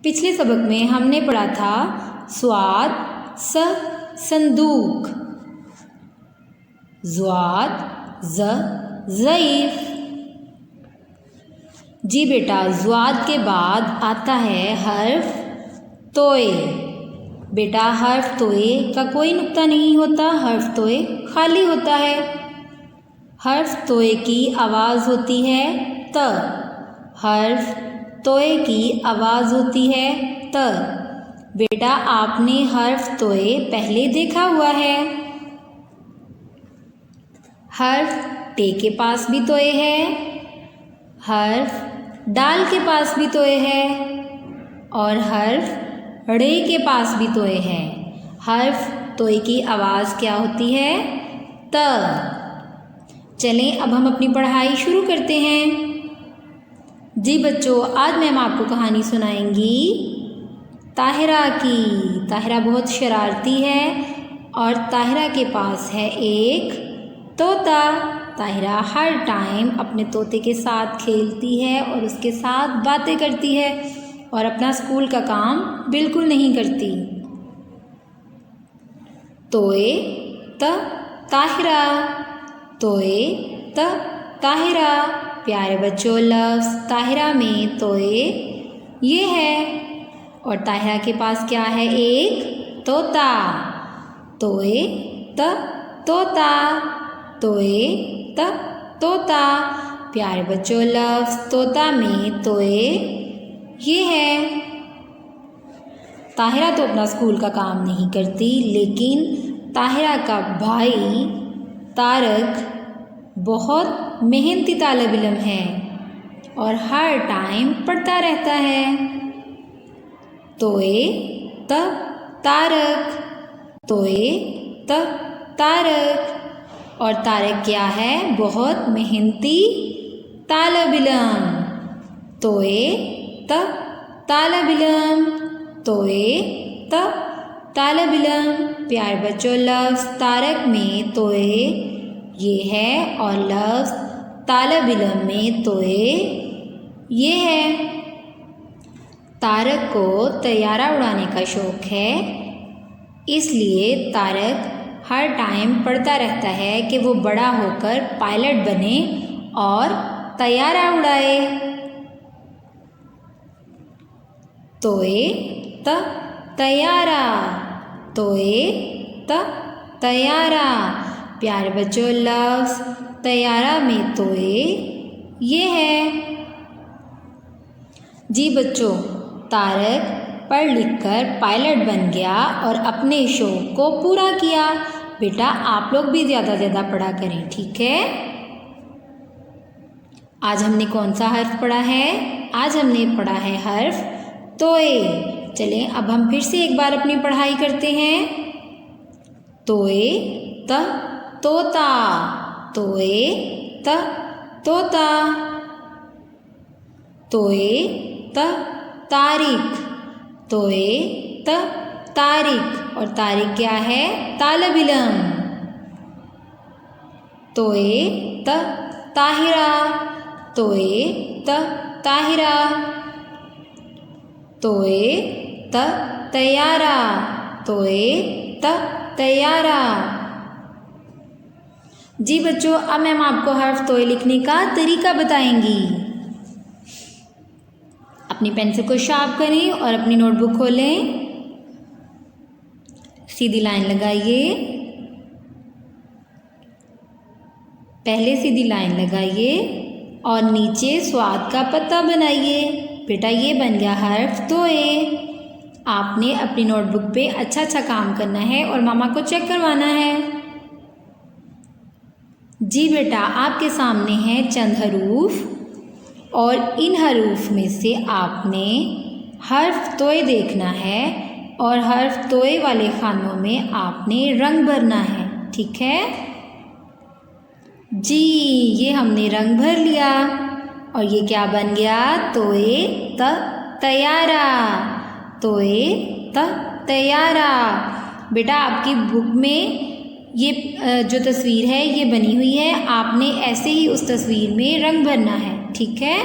पिछले सबक में हमने पढ़ा था स्वाद स संदूक, ज़्वाद ज़ ज़ईफ़। जी बेटा, ज़्वाद के बाद आता है हर्फ तोए। बेटा हर्फ तोए का कोई नुक्ता नहीं होता, हर्फ तोए खाली होता है। हर्फ तोए की आवाज़ होती है त, हर्फ तोए की आवाज़ होती है त। बेटा आपने हर्फ तोए पहले देखा हुआ है। हर्फ टे के पास भी तोए है, हर्फ डाल के पास भी तोए है और हर्फ रे के पास भी तोए है। हर्फ तोए की आवाज़ क्या होती है? त। चलें अब हम अपनी पढ़ाई शुरू करते हैं। जी बच्चों, आज मैम आपको कहानी सुनाएंगी ताहिरा की। ताहिरा बहुत शरारती है और ताहिरा के पास है एक तोता। ताहिरा हर टाइम अपने तोते के साथ खेलती है और उसके साथ बातें करती है और अपना स्कूल का काम बिल्कुल नहीं करती। तोए त ताहिरा, तोए त ताहिरा। प्यारे बच्चों, लफ्ज़ ताहिरा में तोए ये है और ताहिरा के पास क्या है? एक तोता। तोए त तोता, तोए त तोता। प्यारे बच्चों, लफ्ज़ तोता में तोए ये है। ताहिरा तो अपना स्कूल का काम नहीं करती, लेकिन ताहिरा का भाई तारक बहुत मेहनती तालिब इल्म है और हर टाइम पढ़ता रहता है। तोए त तारक, तोए त तारक। और तारक क्या है? बहुत मेहनती तालिब इल्म। तोए त तालिब इल्म, तोए त तालिब इल्म। प्यारे बच्चों, लफ्ज़ तारक में तोए ये है और लफ्ज़ तालिब इल्म में तोए ये है। तारक को तैयारा उड़ाने का शौक़ है, इसलिए तारक हर टाइम पढ़ता रहता है कि वो बड़ा होकर पायलट बने और तैयारा उड़ाए। तोए त तैयारा, तोए त तैयारा। प्यारे बच्चों, लफ्ज़ तैयारा में तोए ये है। जी बच्चों, तारक पढ़ लिख कर पायलट बन गया और अपने शौक़ को पूरा किया। बेटा आप लोग भी ज़्यादा से ज़्यादा पढ़ा करें, ठीक है? आज हमने कौन सा हर्फ पढ़ा है? आज हमने पढ़ा है हर्फ तोए। चलें अब हम फिर से एक बार अपनी पढ़ाई करते हैं। तोए त तोता, तोए त तोता। तोए त तारिक, तोए त तारिक। और तारिक क्या है? तालिब इल्म। तोए त ताहिरा, तोए त ताहिरा। तोए त तैयारा, तोए त तैयारा। जी बच्चों, अब मैम आपको हर्फ तोए लिखने का तरीका बताएंगी। अपनी पेंसिल को शार्प करें और अपनी नोटबुक खोलें। सीधी लाइन लगाइए, पहले सीधी लाइन लगाइए और नीचे स्वाद का पत्ता बनाइए। बेटा ये बन गया हर्फ तोए। आपने अपनी नोटबुक पे अच्छा अच्छा काम करना है और मामा को चेक करवाना है। जी बेटा, आपके सामने है चंद हरूफ और इन हरूफ में से आपने हर्फ तोए देखना है और हर्फ तोए वाले खानों में आपने रंग भरना है, ठीक है? जी, ये हमने रंग भर लिया और ये क्या बन गया? तोए त तैयारा, तोए त तैयारा। बेटा आपकी बुक में ये जो तस्वीर है ये बनी हुई है, आपने ऐसे ही उस तस्वीर में रंग भरना है, ठीक है?